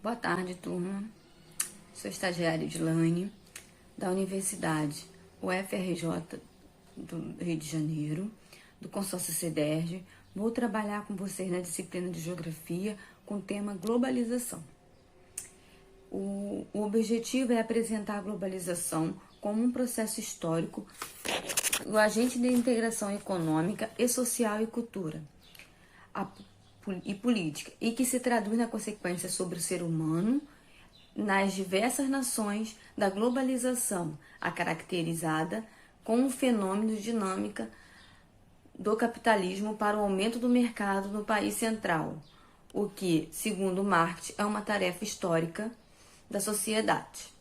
Boa tarde, turma. Sou estagiária Edilane, da Universidade UFRJ do Rio de Janeiro, do consórcio CEDERJ. Vou trabalhar com vocês na disciplina de Geografia com o tema globalização. O objetivo é apresentar a globalização como um processo histórico, o agente de integração econômica e social e cultura e política, e que se traduz na consequência sobre o ser humano nas diversas nações da globalização, a caracterizada com o fenômeno dinâmica do capitalismo para o aumento do mercado no país central, o que, segundo Marx, é uma tarefa histórica da sociedade.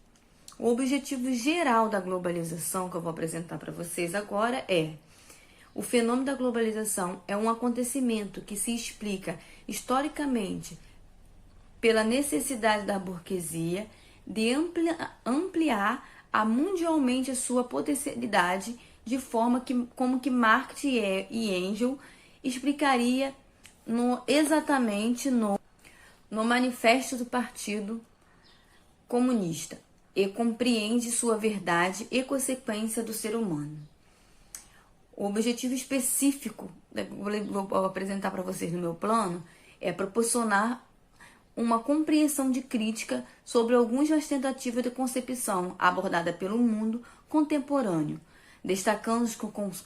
O objetivo geral da globalização que eu vou apresentar para vocês agora é: o fenômeno da globalização é um acontecimento que se explica historicamente pela necessidade da burguesia de ampliar mundialmente a sua potencialidade, de forma como que Marx e Engels explicaria exatamente no Manifesto do Partido Comunista, e compreende sua verdade e consequência do ser humano. O objetivo específico que vou apresentar para vocês no meu plano é proporcionar uma compreensão de crítica sobre algumas tentativas de concepção abordada pelo mundo contemporâneo, destacando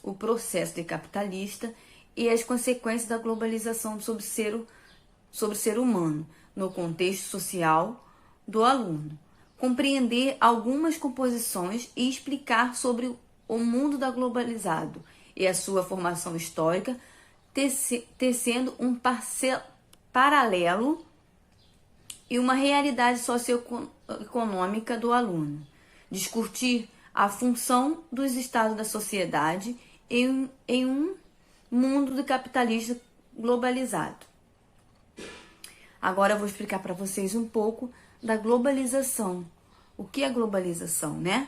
o processo de capitalista e as consequências da globalização sobre o ser humano no contexto social do aluno, compreender algumas composições e explicar sobre o mundo da globalizado e a sua formação histórica, tecendo um paralelo e uma realidade socioeconômica do aluno. Discutir a função dos estados da sociedade em um mundo do capitalista globalizado. Agora eu vou explicar para vocês um pouco da globalização. O que é globalização, né?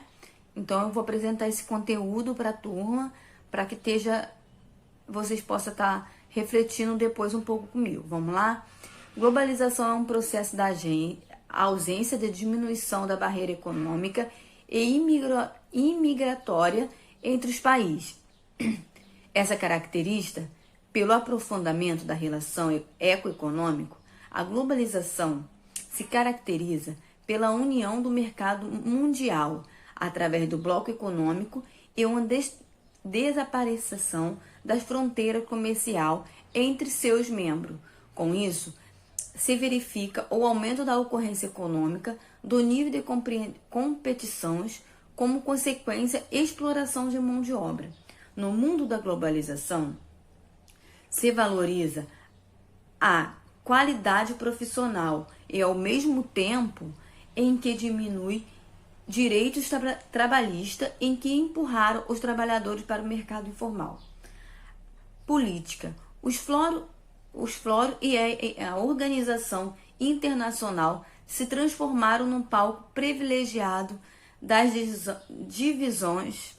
Então eu vou apresentar esse conteúdo para a turma, para que vocês possam estar refletindo depois um pouco comigo. Vamos lá? Globalização é um processo da ausência de diminuição da barreira econômica e imigratória entre os países. Essa característica, pelo aprofundamento da relação ecoeconômica, a globalização se caracteriza pela união do mercado mundial através do bloco econômico e uma desaparição das fronteiras comercial entre seus membros. Com isso, se verifica o aumento da ocorrência econômica, do nível de competições, como consequência, exploração de mão de obra. No mundo da globalização, se valoriza a qualidade profissional e, ao mesmo tempo, em que diminui direitos trabalhistas em que empurraram os trabalhadores para o mercado informal. Política. Os fóruns e a organização internacional se transformaram num palco privilegiado das divisões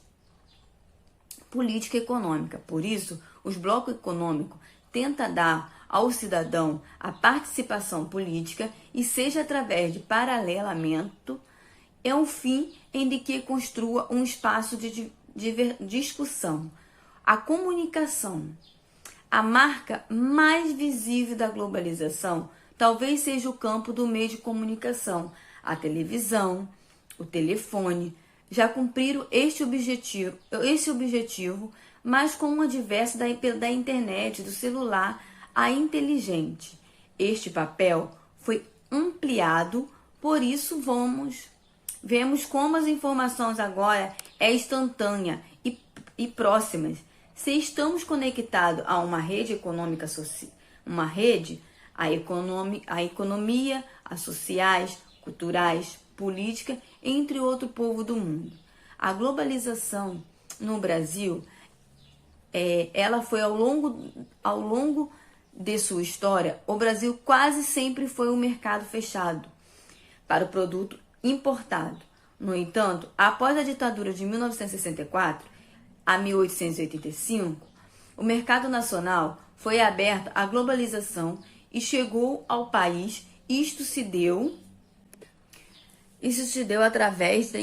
política e econômica. Por isso, os blocos econômicos tentam dar ao cidadão a participação política, e seja através de paralelamento, é um fim em que construa um espaço de discussão. A comunicação. A marca mais visível da globalização talvez seja o campo do meio de comunicação. A televisão, o telefone já cumpriram esse objetivo, mas com um adverso da internet, do celular a inteligente. Este papel foi ampliado, por isso vemos como as informações agora é instantânea e próximas. Se estamos conectados a uma rede econômica, a economia, as sociais, culturais, política, entre outro povo do mundo. A globalização no Brasil, ela foi ao longo de sua história, o Brasil quase sempre foi um mercado fechado para o produto importado. No entanto, após a ditadura de 1964 a 1885, o mercado nacional foi aberto à globalização e chegou ao país Isto se deu através da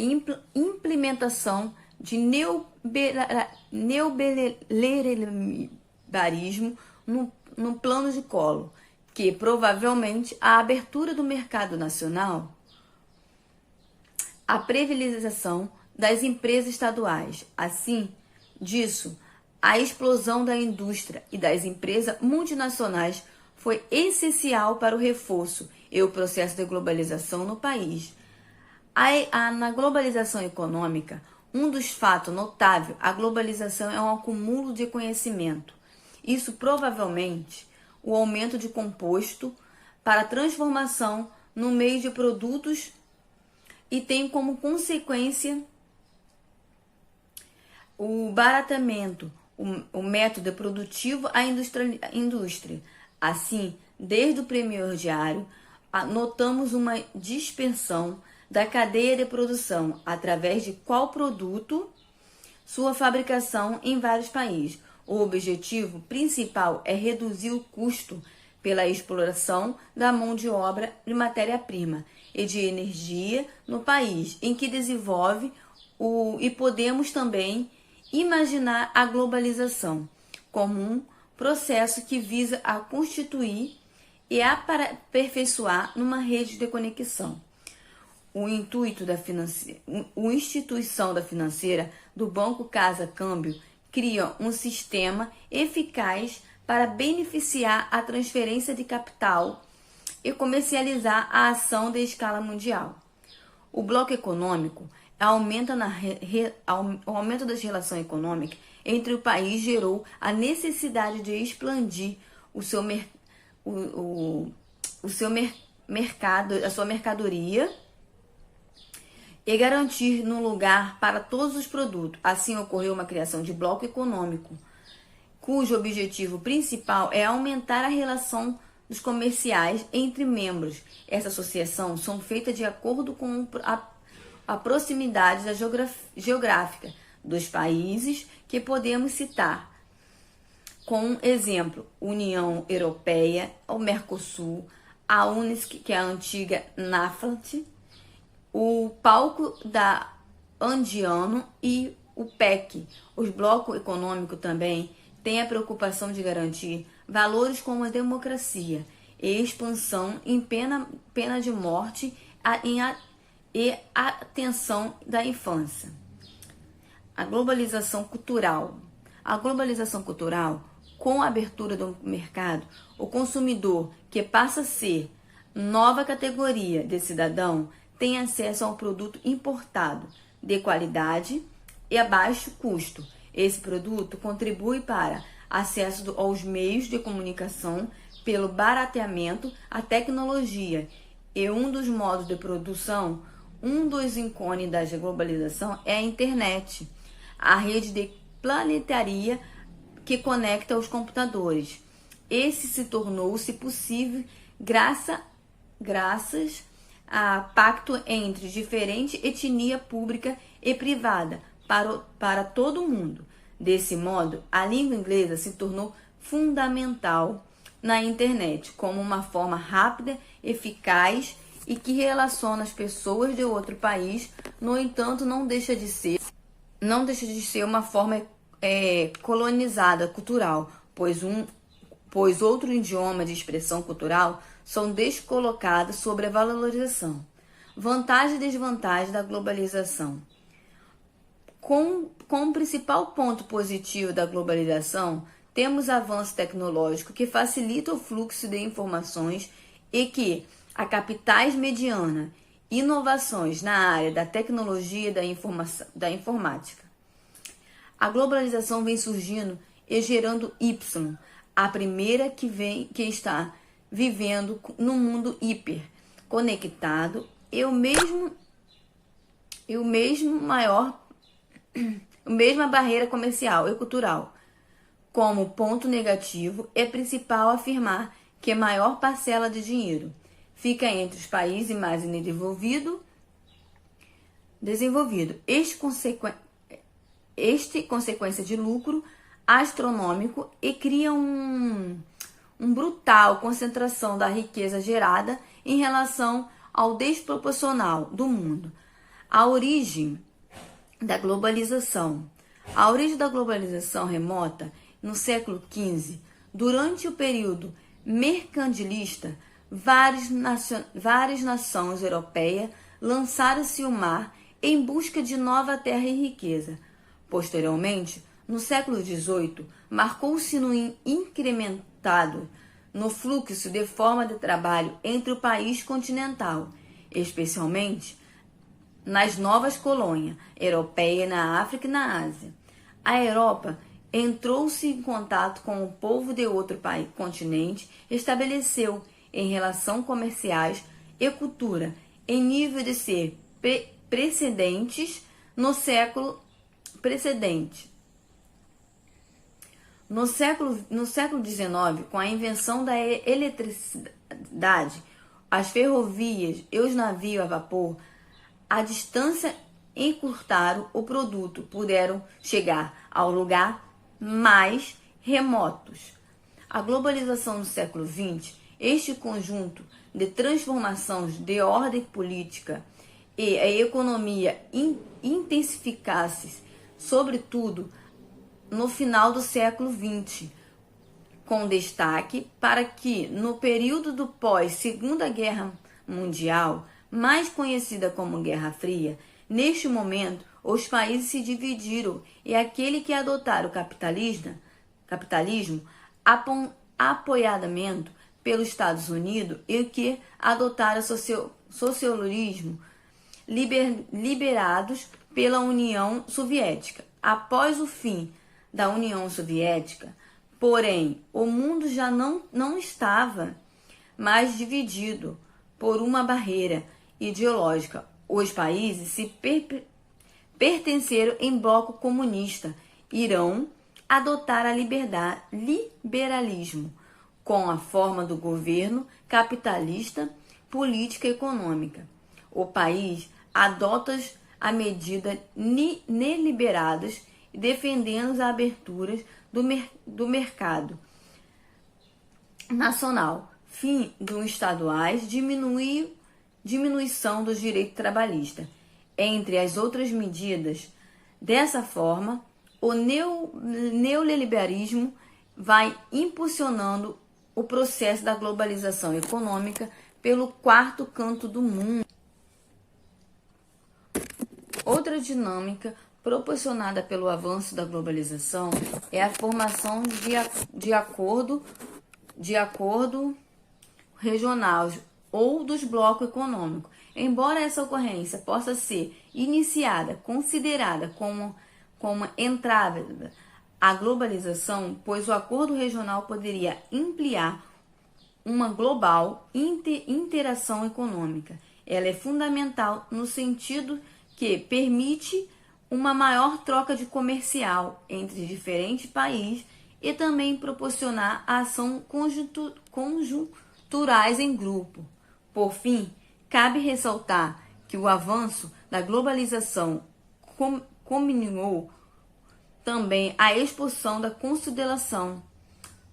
implementação de neoliberalismo no plano de Collor, que provavelmente a abertura do mercado nacional, a privatização das empresas estaduais, assim disso, a explosão da indústria e das empresas multinacionais foi essencial para o reforço e o processo de globalização no país. Na globalização econômica, um dos fatos notáveis, a globalização é um acúmulo de conhecimento. Isso provavelmente o aumento de composto para transformação no meio de produtos e tem como consequência o baratamento, o método produtivo à indústria. Assim, desde o primordiário, notamos uma dispersão da cadeia de produção, através de qual produto sua fabricação em vários países. O objetivo principal é reduzir o custo pela exploração da mão de obra de matéria-prima e de energia no país em que desenvolve e podemos também imaginar a globalização como um processo que visa a constituir e aperfeiçoar numa rede de conexão. Instituição da financeira do Banco Casa Câmbio cria um sistema eficaz para beneficiar a transferência de capital e comercializar a ação de escala mundial. O bloco econômico o aumento das relações econômicas entre o país gerou a necessidade de expandir a sua mercadoria e garantir no lugar para todos os produtos. Assim ocorreu uma criação de bloco econômico, cujo objetivo principal é aumentar a relação dos comerciais entre membros. Essa associação são feitas de acordo com a proximidade geográfica dos países que podemos citar. Com exemplo, União Europeia, o Mercosul, a Unisc, que é a antiga NAFTA, o Palco da Andiano e o PEC. Os blocos econômicos também têm a preocupação de garantir valores como a democracia e expansão em pena de morte e atenção da infância. A globalização cultural. A globalização cultural, com a abertura do mercado, o consumidor, que passa a ser nova categoria de cidadão, tem acesso a um produto importado, de qualidade e a baixo custo. Esse produto contribui para acesso aos meios de comunicação pelo barateamento à tecnologia e um dos modos de produção. Um dos ícones da globalização é a internet, a rede de planetaria que conecta os computadores. Esse se tornou-se possível graças a pacto entre diferentes etnia pública e privada para todo mundo. Desse modo, a língua inglesa se tornou fundamental na internet como uma forma rápida, eficaz e que relaciona as pessoas de outro país. No entanto, não deixa de ser uma forma colonizada cultural, pois outro idioma de expressão cultural são descolocados sobre a valorização. Vantagem e desvantagem da globalização. Com o principal ponto positivo da globalização, temos avanço tecnológico que facilita o fluxo de informações e que a capitais mediana, inovações na área da tecnologia e da informática. A globalização vem surgindo e gerando Y, a primeira que está vivendo no mundo hiper conectado e a mesma barreira comercial e cultural. Como ponto negativo, é principal afirmar que a maior parcela de dinheiro fica entre os países mais desenvolvidos. Este consequência de lucro astronômico e cria uma brutal concentração da riqueza gerada em relação ao desproporcional do mundo. A origem da globalização. A origem da globalização remota no século XV, durante o período mercantilista, várias nações europeias lançaram-se ao mar em busca de nova terra e riqueza. Posteriormente, no século XVIII, marcou-se no incrementado no fluxo de forma de trabalho entre o país continental, especialmente nas novas colônias europeias na África e na Ásia. A Europa entrou-se em contato com o povo de outro continente, estabeleceu em relação comerciais e cultura em nível de ser precedentes no século precedente. No século XIX, com a invenção da eletricidade, as ferrovias e os navios a vapor, a distância encurtaram o produto, puderam chegar ao lugar mais remotos. A globalização no século XX, este conjunto de transformações de ordem política e a economia intensificasse, sobretudo no final do século XX, com destaque para que, no período do pós-Segunda Guerra Mundial, mais conhecida como Guerra Fria, neste momento os países se dividiram e aquele que adotaram o capitalismo apoiadamente pelos Estados Unidos e que adotaram o socialismo liberados pela União Soviética. Após o fim da União Soviética, porém, o mundo já não estava mais dividido por uma barreira ideológica. Os países se pertenceram em bloco comunista, irão adotar a liberalismo com a forma do governo capitalista, política e econômica. O país adota a medida neoliberadas, defendendo as aberturas do mercado nacional, fim dos estaduais, diminuição dos direitos trabalhistas, entre as outras medidas. Dessa forma, o neoliberalismo vai impulsionando o processo da globalização econômica pelo quarto canto do mundo. Outra dinâmica proporcionada pelo avanço da globalização é a formação de acordo regionais ou dos blocos econômicos. Embora essa ocorrência possa ser considerada como entrada à globalização, pois o acordo regional poderia implicar uma global interação econômica. Ela é fundamental no sentido que permite uma maior troca de comercial entre diferentes países e também proporcionar a ação conjunturais em grupo. Por fim, cabe ressaltar que o avanço da globalização combinou também a expulsão da consolidação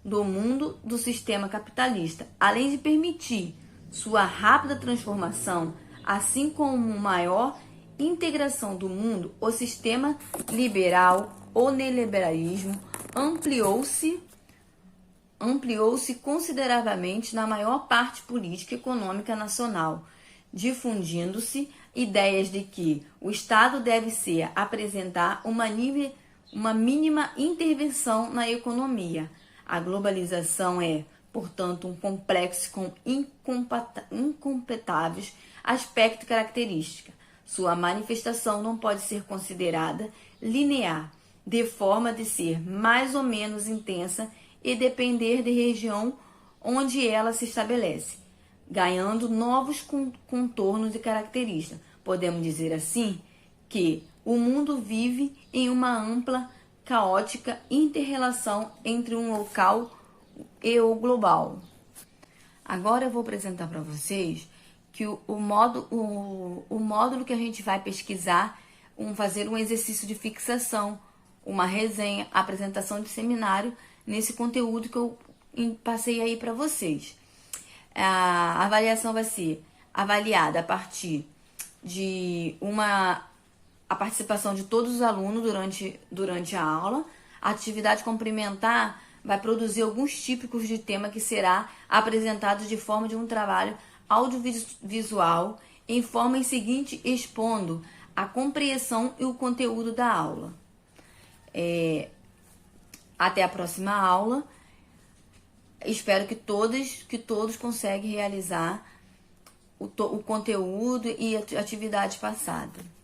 do mundo do sistema capitalista, além de permitir sua rápida transformação, assim como maior integração do mundo. O sistema liberal ou neoliberalismo ampliou-se consideravelmente na maior parte política e econômica nacional, difundindo-se ideias de que o Estado deve apresentar uma mínima intervenção na economia. A globalização é, portanto, um complexo com incomparáveis aspectos e características. Sua manifestação não pode ser considerada linear, de forma de ser mais ou menos intensa e depender da região onde ela se estabelece, ganhando novos contornos e características. Podemos dizer assim que o mundo vive em uma ampla, caótica interrelação entre um local e o global. Agora eu vou apresentar para vocês que o módulo que a gente vai pesquisar, fazer um exercício de fixação, uma resenha, apresentação de seminário nesse conteúdo que eu passei aí para vocês. A avaliação vai ser avaliada a partir de a participação de todos os alunos durante a aula. A atividade complementar vai produzir alguns típicos de tema que será apresentado de forma de um trabalho audiovisual em forma seguinte, expondo a compreensão e o conteúdo da aula. Até a próxima aula. Espero que todos conseguem realizar o conteúdo e a atividade passada.